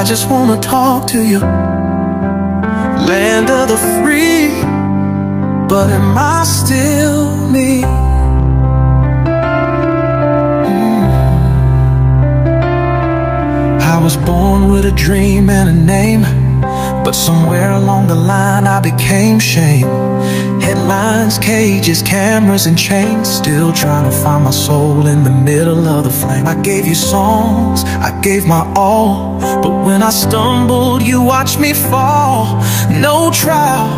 just wanna talk to you. Land of the free, but am I still me? I was born with a dream and a name, but somewhere along the line I became shame. Headlines, cages, cameras and chains, still trying to find my soul in the middle of the flame. I gave you songs, I gave my all, but when I stumbled you watched me fall. No trial,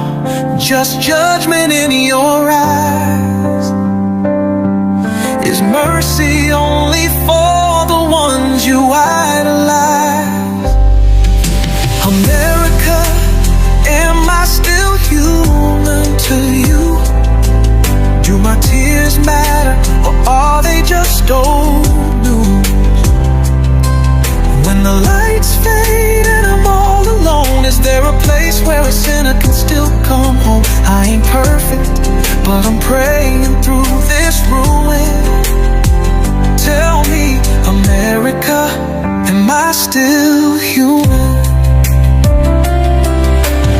just judgment in your eyes. Is mercy only for the ones you idolize? America, am I still human to you? Do my tears matter, or are they just old news? When the lights fade and I'm all alone, is there a place where a sinner can still come home? I ain't perfect, but I'm praying through this ruin. Tell me, America, am I still human?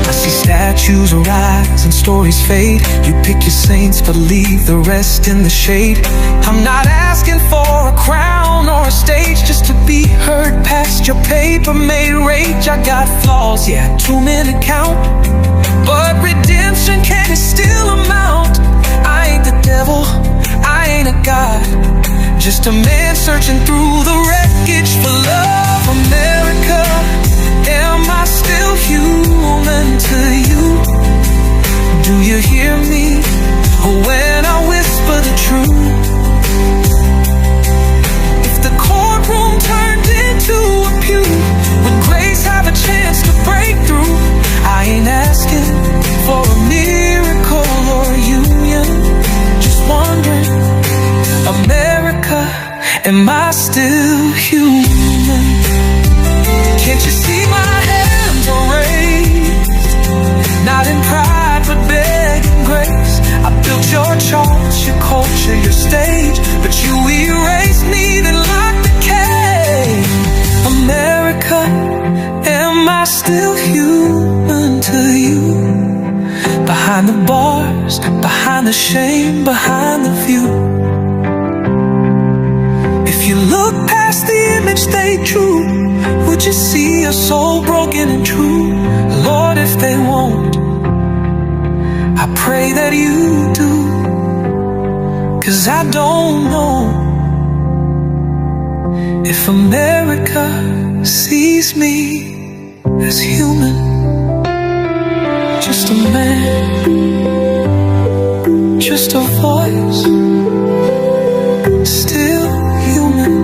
I see statues rise and stories fade. You pick your saints but leave the rest in the shade. I'm not asking for a crown or a stage, just to be heard past your paper-made rage. I got flaws, yeah, too many to count, but redemption can still amount. I ain't the devil, I ain't a god, just a man searching through the wreckage for love. America, am I still human to you? Do you hear me when I whisper the truth? If the courtroom turned into a pew, would grace have a chance to break through? I ain't asking for a miracle or a union, just wondering, America, am I still human? Can't you see my hands are raised? Not in pride but begging grace. I built your charts, your culture, your stage, but you erased me, then locked the cage. America, am I still human to you? Behind the bars, behind the shame, behind the view. If you look past the image they drew, would you see a soul broken and true? Lord, if they won't, I pray that you do, 'cause I don't know if America sees me as human, just a man, just a voice, still human.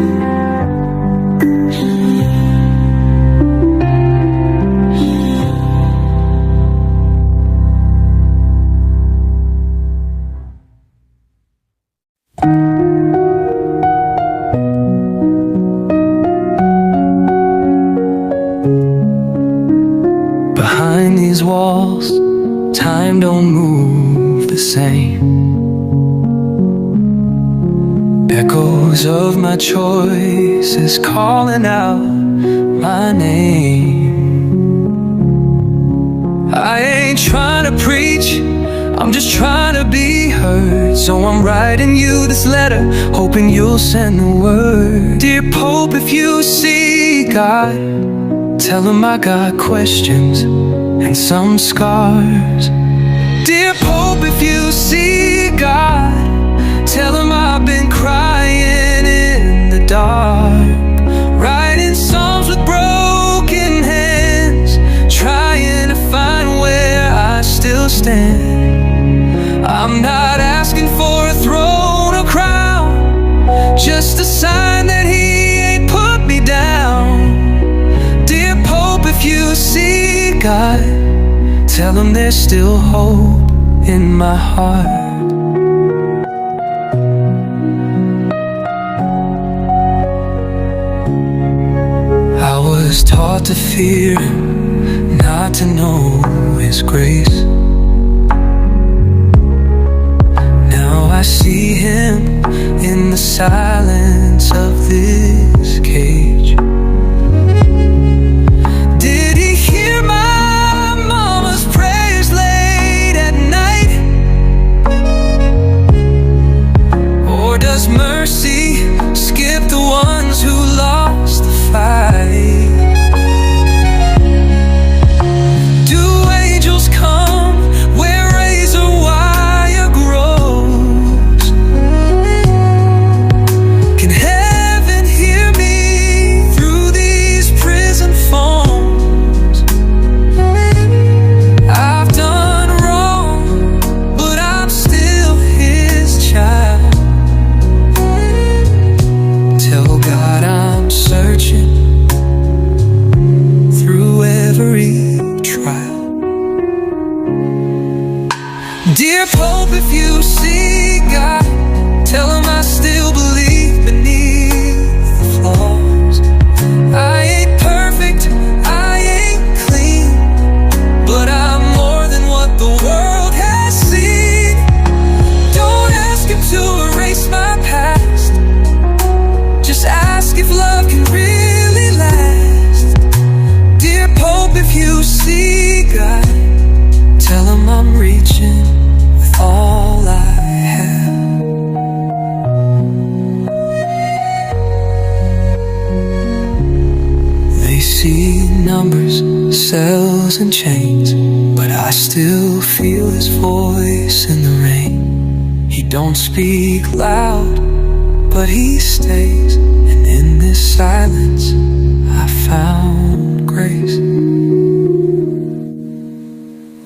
Behind these walls, time don't move the same. Echoes of my choices calling out my name. I ain't trying to preach, I'm just trying to be heard. So I'm writing you this letter, hoping you'll send the word. Dear Pope, if you see God, tell him I got questions and some scars. Dear Pope, if you see God, tell him I've been crying in the dark, writing songs with broken hands, trying to find where I still stand. I'm not asking for a throne or crown, just a sign that he ain't put me down. Dear Pope, if you see God, tell him there's still hope in my heart. I was taught to fear, not to know his grace. Now I see him in the silence of this cage. His mercy, skip the ones who lost the fight. Do angels come where razor wire grows? Can heaven hear me through these prison phones? I've done wrong, but I'm still His child. Tell God I'm searching through every trial. Dear Pope, if you see God, tell Him I still believe beneath the flaws. I ain't perfect, I ain't clean, but I'm more than what the world has seen. Don't ask Him to erase my past, just ask if love can really last. Dear Pope, if you see God, tell Him I'm reaching with all I have. They see numbers, cells and chains, but I still feel His voice in the rain. He don't speak loud, but He stays, and in this silence I found grace.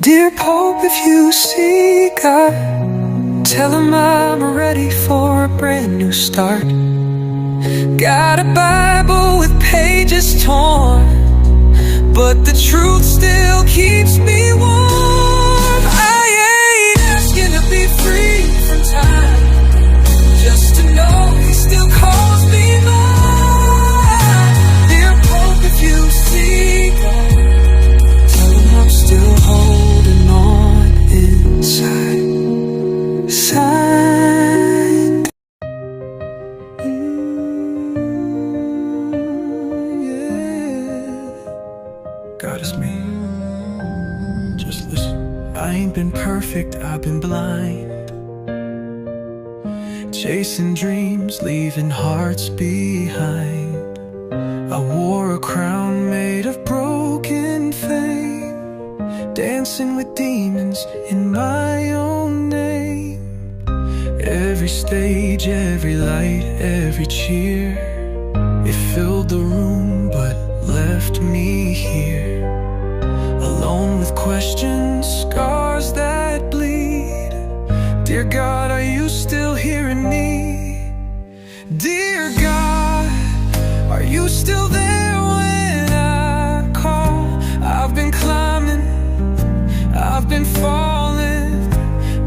Dear Pope, if you see God, tell Him I'm ready for a brand new start. Got a Bible with pages torn, but the truth still keeps me warm. I ain't asking to be free from time, just to know He still calls me mine. Dear Pope, if you see God, tell Him I'm still holding on inside. God is me. Just listen. I ain't been perfect, I've been blind, chasing dreams, leaving hearts behind. I wore a crown made of broken fame, dancing with demons in my own name. Every stage, every light, every cheer, it filled the room but left me here, alone with questions, scars that bleed. Dear God, are you still hearing me? Dear God, are you still there when I call? I've been climbing, I've been falling,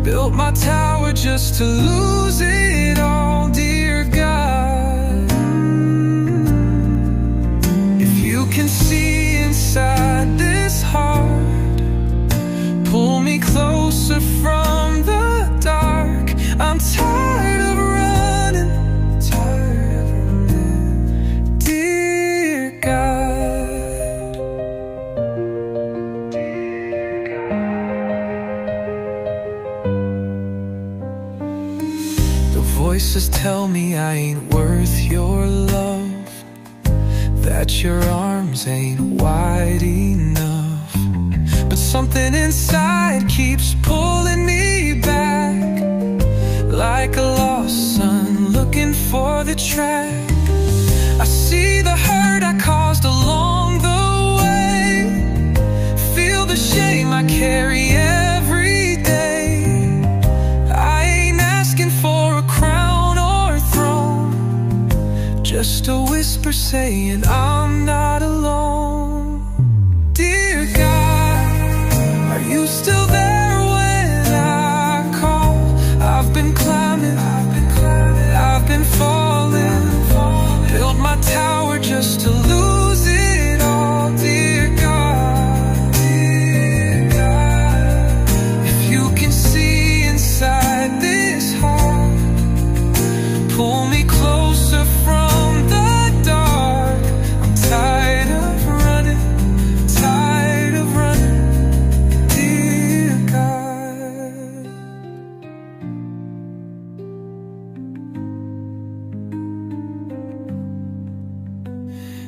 built my tower just to lose it all. Dear God, if you can see inside this heart, pull me closer from the dark. I'm tired of running, dear God. The voices tell me I ain't worth your love, that your arms ain't wide enough, but something inside keeps pulling me back, like a lost son looking for the track. I see the hurt I caused along the way, feel the shame I carry every day. I ain't asking for a crown or a throne, just a whisper saying I'm not alone. Dear God, are you still there when I call? I've been climbing, I've been falling, built my tower just to lose it all. Dear God, if you can see inside this heart, pull me closer from the dark. I'm tired of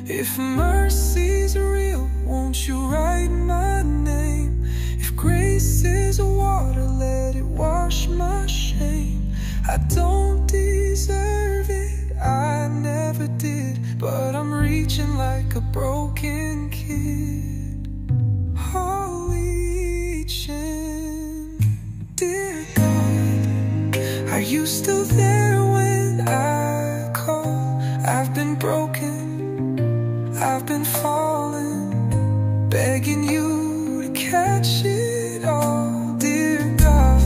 If mercy's real, won't you write my name? If grace is water, let it wash my shame. I don't deserve it, I never did, but I'm reaching like a broken kid. Oh, reaching. Dear God, are you still there when I call? I've been broken, I've been falling, begging you to catch it all. Dear God,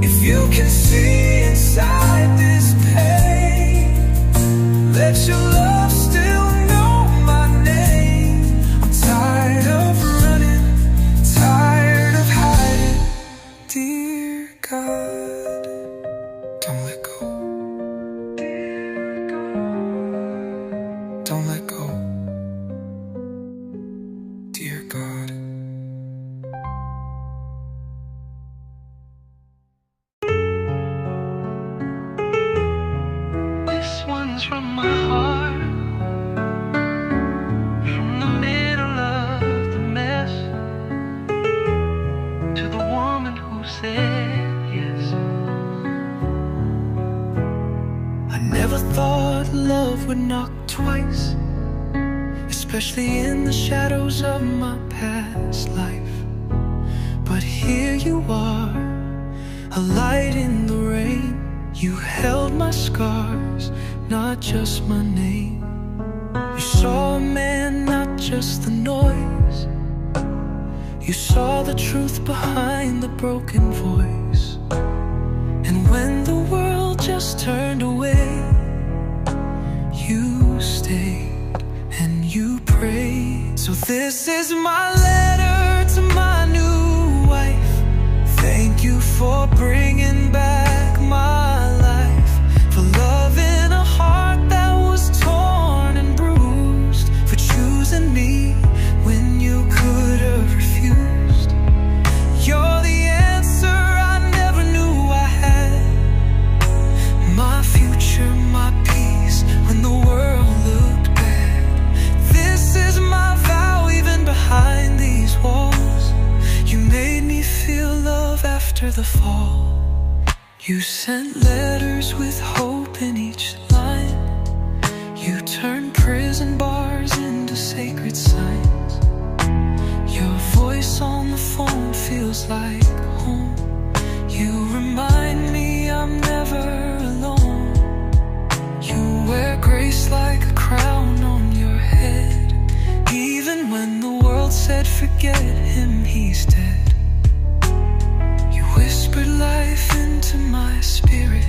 if you can see inside this pain, let your love still know my name. I'm tired of running, tired of hiding. Dear God, don't let go. Don't let go. Dear God. This one's from my heart, from the middle of the mess, to the woman who said yes. I never thought love would knock twice, especially in the shadows of my past life. But here you are, a light in the rain. You held my scars, not just my name. You saw a man, not just the noise. You saw the truth behind the broken voice. And when the world just turned away, you stayed and you prayed. So this is my letter to my new wife. Thank you for bringing back my life, for loving a heart that was torn and bruised, for choosing me when you could have refused. You're the answer I never knew I had, my future, my peace when the world looked bad. This is my vow even behind these walls. You made me feel love after the fall. You sent letters with hope in each line. You turned prison bars into sacred signs. Your voice on the phone feels like home. You remind me I'm never alone. You wear grace like a crown on your head, even when the world said forget him, he's dead. Whispered life into my spirit,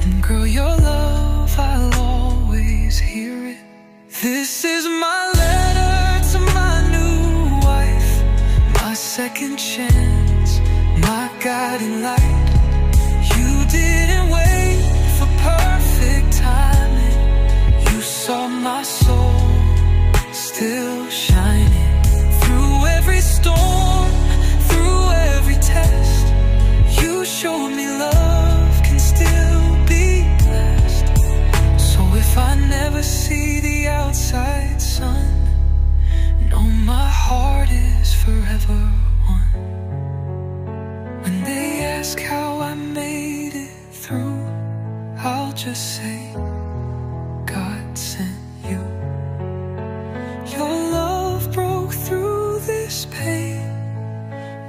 and girl, your love, I'll always hear it. This is my letter to my new wife, my second chance, my guiding light. You didn't wait for perfect timing. You saw my soul still shining through every storm, through every test. You showed me love can still be blessed. So if I never see the outside sun, know my heart is forever one. When they ask how I made it through, I'll just say God sent you. Your love broke through this pain.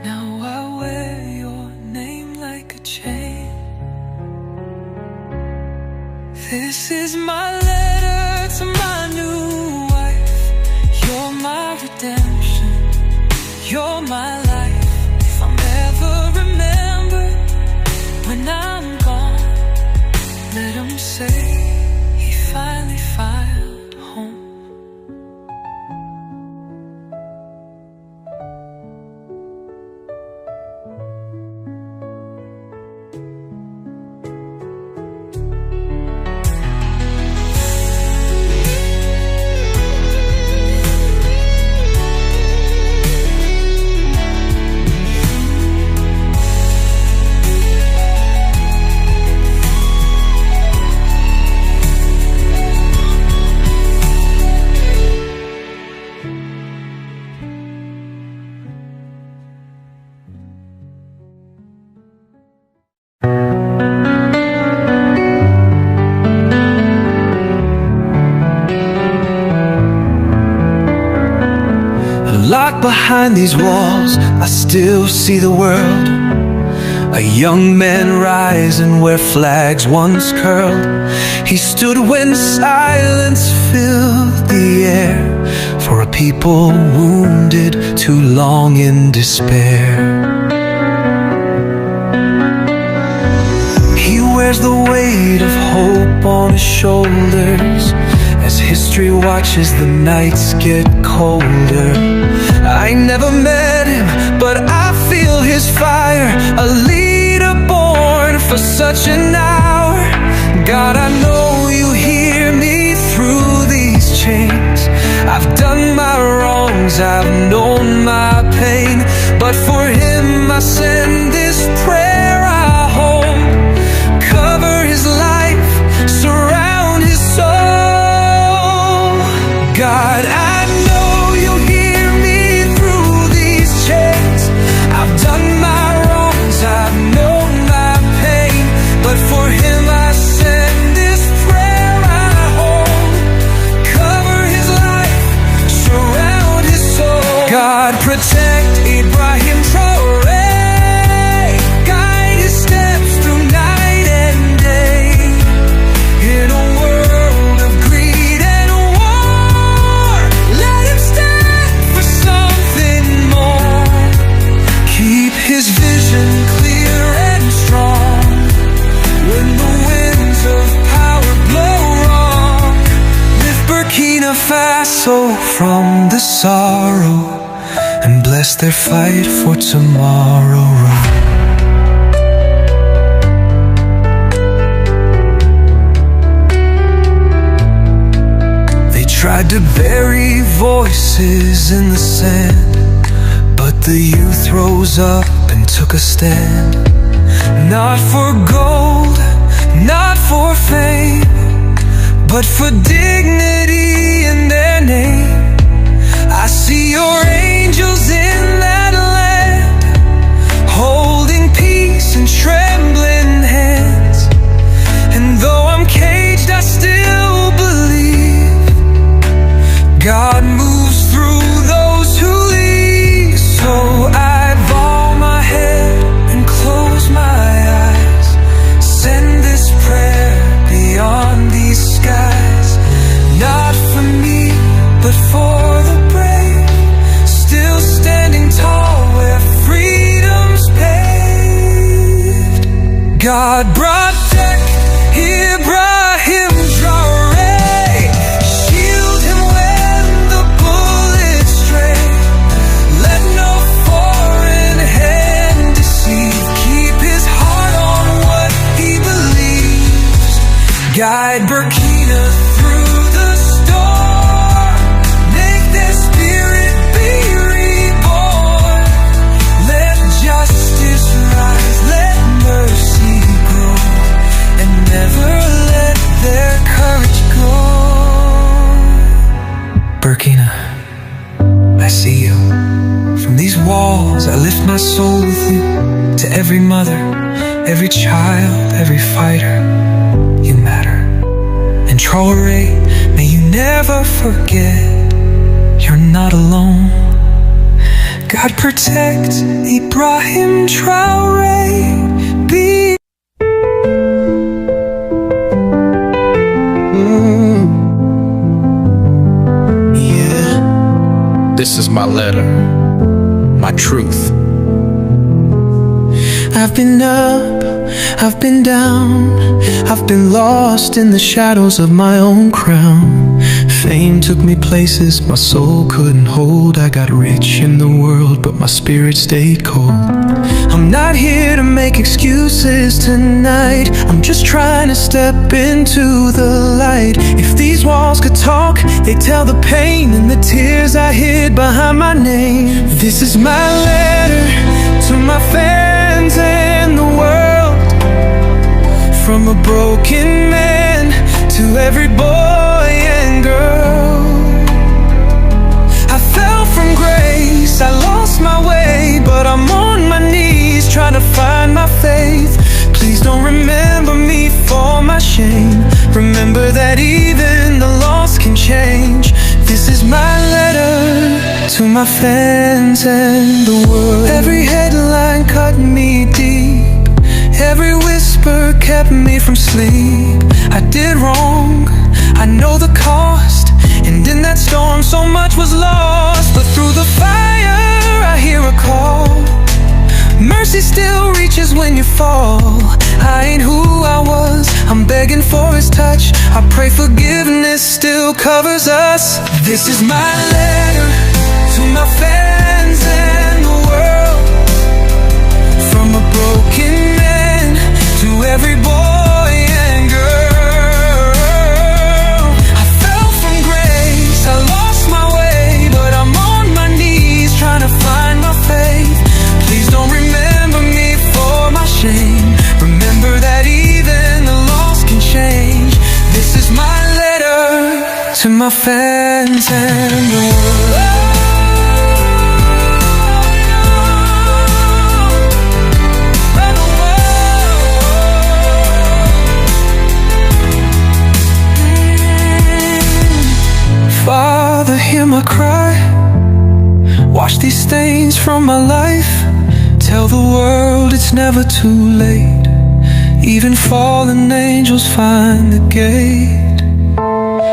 Now I wear your name like a chain. This is my letter to my new wife. You're my redemption, you're my life. If I'm ever remembered when I'm gone, let them say he finally filed home. Locked behind these walls, I still see the world. A young man rising where flags once curled. He stood when silence filled the air, for a people wounded too long in despair. He wears the weight of hope on his shoulders as history watches the nights get colder. I never met him, but I feel his fire, a leader born for such an hour. God, I know you hear me through these chains. I've done my wrongs, I've known my pain, but for him I send this prayer I hold. Cover his life, surround his soul. God, I know you hear me through these chains. I've done my wrongs, I've known my pain, but for him I send this prayer I hold. Cover his life, surround his soul. God, protect Ibrahim Traore, guide his steps through night and day. In a world of greed and war, let him stand for something more. Keep his vision clear and strong when the winds of power blow wrong. Lift Burkina Faso from the sorrow and bless their fight for tomorrow. They tried to bury voices in the sand, but the youth rose up and took a stand. Not for gold, not for fame, but for dignity in their name. I see your angels in that land, holding peace in trembling hands. And though I'm caged, I still believe God moves through those who leave. So I bow my head and close my eyes, send this prayer beyond these skies. Not for me, but for the brave, still standing tall where freedom's paved. God protect Ibrahim Traore, shield him when the bullets stray. Let no foreign hand deceive, keep his heart on what he believes. Guide Burkina through the storm, make their spirit be reborn. Let justice rise, let mercy grow, and never let their courage go. Burkina, I see you. From these walls I lift my soul with you. To every mother, every child, every fighter, you matter. And Traore, may you never forget, you're not alone. God protect Ibrahim Traore, be Yeah. This is my letter, my truth. I've been up, I've been down, I've been lost in the shadows of my own crown. Fame took me places my soul couldn't hold. I got rich in the world, but my spirit stayed cold. I'm not here to make excuses tonight, I'm just trying to step into the light. If these walls could talk, they'd tell the pain and the tears I hid behind my name. This is my letter to my fans and the world, from a broken man to every boy and girl. I fell from grace, I lost my way, but I'm on my knees trying to find my faith. Please don't remember me for my shame. Remember that even the lost can change. This is my letter to to my fans and the world. Every headline cut me deep, every whisper kept me from sleep. I did wrong, I know the cost, and in that storm so much was lost. But through the fire I hear a call. Mercy still reaches when you fall. I ain't who I was, I'm begging for his touch. I pray forgiveness still covers us. This is my letter to my fans and the world. From a broken man to every boy and girl. I fell from grace, I lost my way, but I'm on my knees trying to find my faith. Please don't remember me for my shame. Remember that even the lost can change. This is my letter to my fans and the world. Father, hear my cry. Wash these stains from my life. Tell the world it's never too late. Even fallen angels find the gate.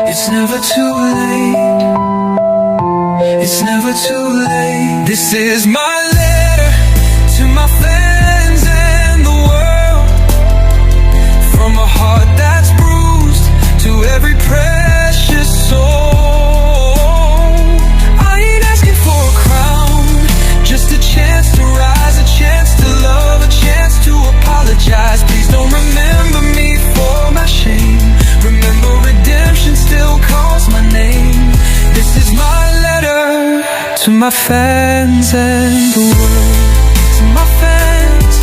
It's never too late. It's never too late. This is my letter to my fans and the world. From a heart that's bruised to every precious soul. I ain't asking for a crown, just a chance to rise, a chance to love, a chance to apologize. Please don't remember me for my shame. Remember redemption still calls my name. This is my letter to my fans and the world. To my fans,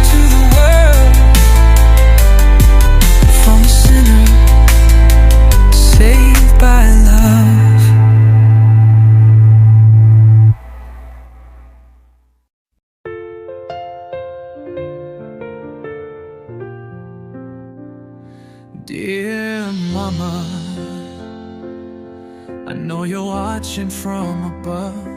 to the world. From a sinner saved by love. Dear mama, I know you're watching from above.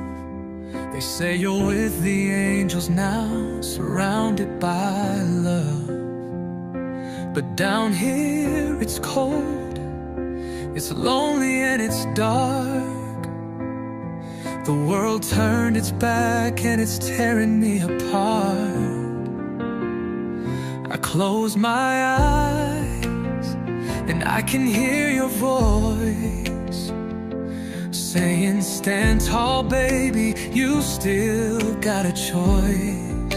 They say you're with the angels now, surrounded by love. But down here it's cold, it's lonely and it's dark. The world turned its back and it's tearing me apart. I close my eyes and I can hear your voice saying, stand tall, baby, you still got a choice.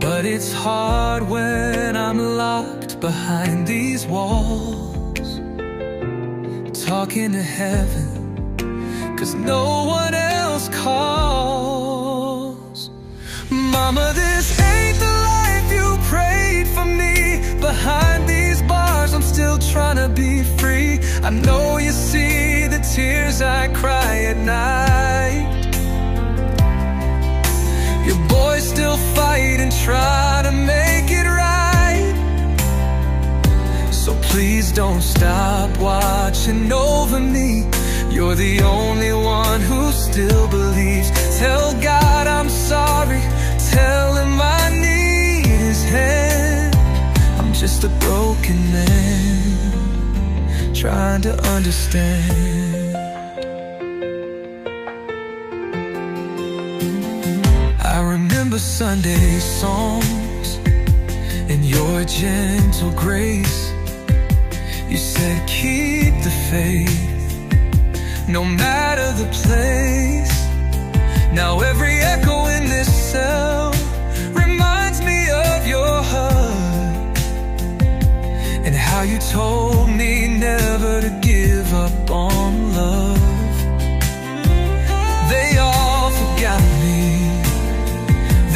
But it's hard when I'm locked behind these walls, talking to heaven, 'cause no one else calls. Mama, this ain't the life you prayed for me. Behind these bars I'm still trying to be free. I know you see the tears I cry at night. Your boys still fight and try to make it right. So please don't stop watching over me. You're the only one who still believes. Tell God I'm sorry, tell him I need his hand. I'm just a broken man trying to understand. I remember Sunday songs and your gentle grace. You said keep the faith, no matter the place. Now every echo in this cell reminds me of your hug, and how you told me never to give up on love. They all forgot me,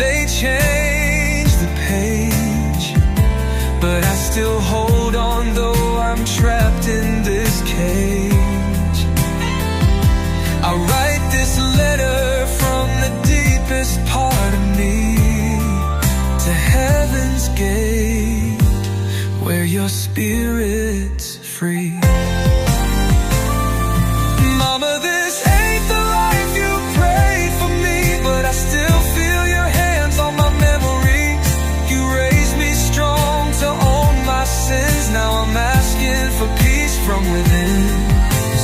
they changed the page, but I still hold on though I'm trapped in this cage. I write this letter from the deepest part of me to heaven's gate, where your spirit's free. Mama, this ain't the life from within.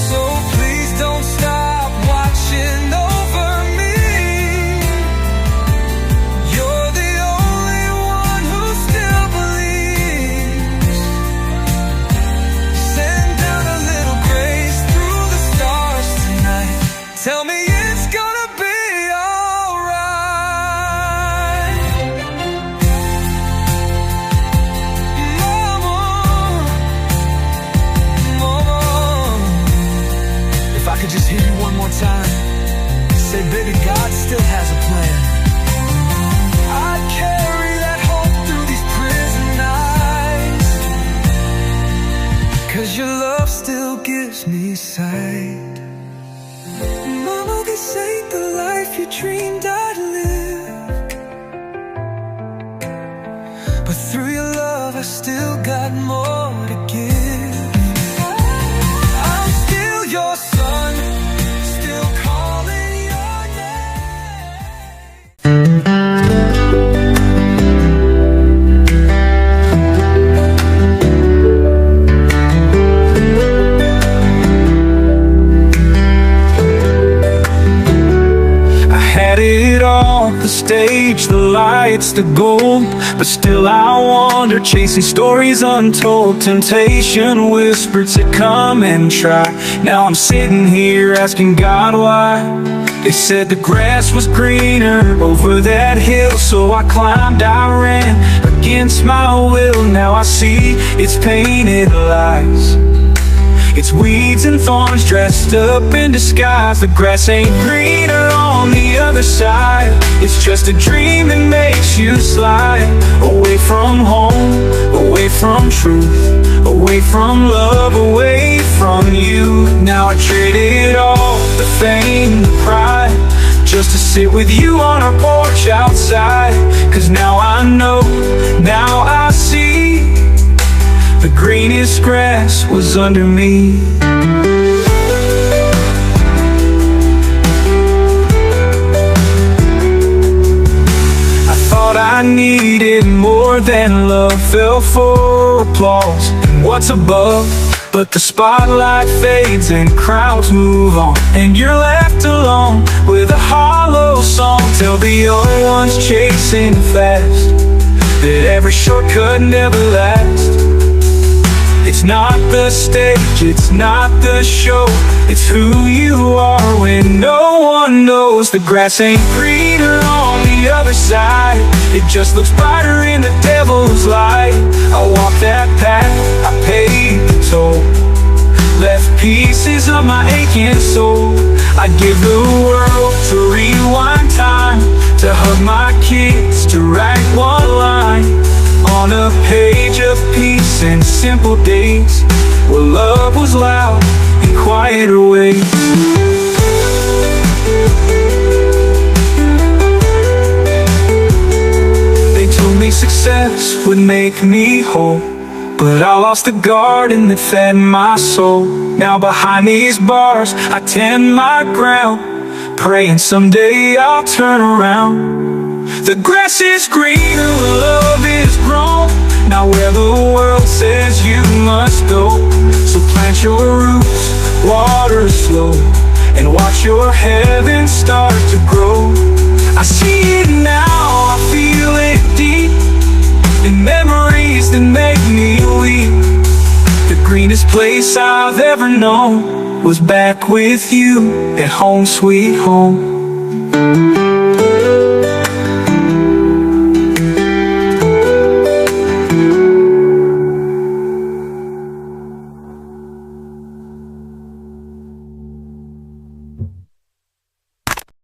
So please don't stop watching over me. You're the only one who still believes. Send down a little grace through the stars tonight. Tell me it's gonna be alright. Mama, mama, if I could just hear you one more time, say, baby, God still has a plan. I'd carry that hope through these prison nights, 'cause your love still gives me sight. Mama, this ain't the life you dreamed I'd live, but through your love I still got more to give. I'm still your son, still calling your name. Had it all, the stage, the lights, the gold, but still I wander, chasing stories untold. Temptation whispered, said come and try. Now I'm sitting here asking God why. They said the grass was greener over that hill, so I climbed, I ran against my will. Now I see it's painted lies. It's weeds and thorns dressed up in disguise. The grass ain't greener on the other side. It's just a dream that makes you slide away from home, away from truth, away from love, away from you. Now I traded all the fame, the pride, just to sit with you on our porch outside. 'Cause now I know, now I see, the greenest grass was under me. I thought I needed more than love, fell for applause and what's above. But the spotlight fades and crowds move on, and you're left alone with a hollow song. Tell the young ones chasing fast that every shortcut never lasts. It's not the stage, it's not the show, it's who you are when no one knows. The grass ain't greener on the other side. It just looks brighter in the devil's light. I walked that path, I paid the toll, left pieces of my aching soul. I'd give the world to rewind time, to hug my kids, to write one line on a page of peace and simple days, where love was loud in quieter ways. They told me success would make me whole, but I lost the garden that fed my soul. Now behind these bars I tend my ground, praying someday I'll turn around. The grass is greener where love is grown, not where the world says you must go. So plant your roots, water slow, and watch your heaven start to grow. I see it now, I feel it deep, in memories that make me weep. The greenest place I've ever known was back with you at home sweet home.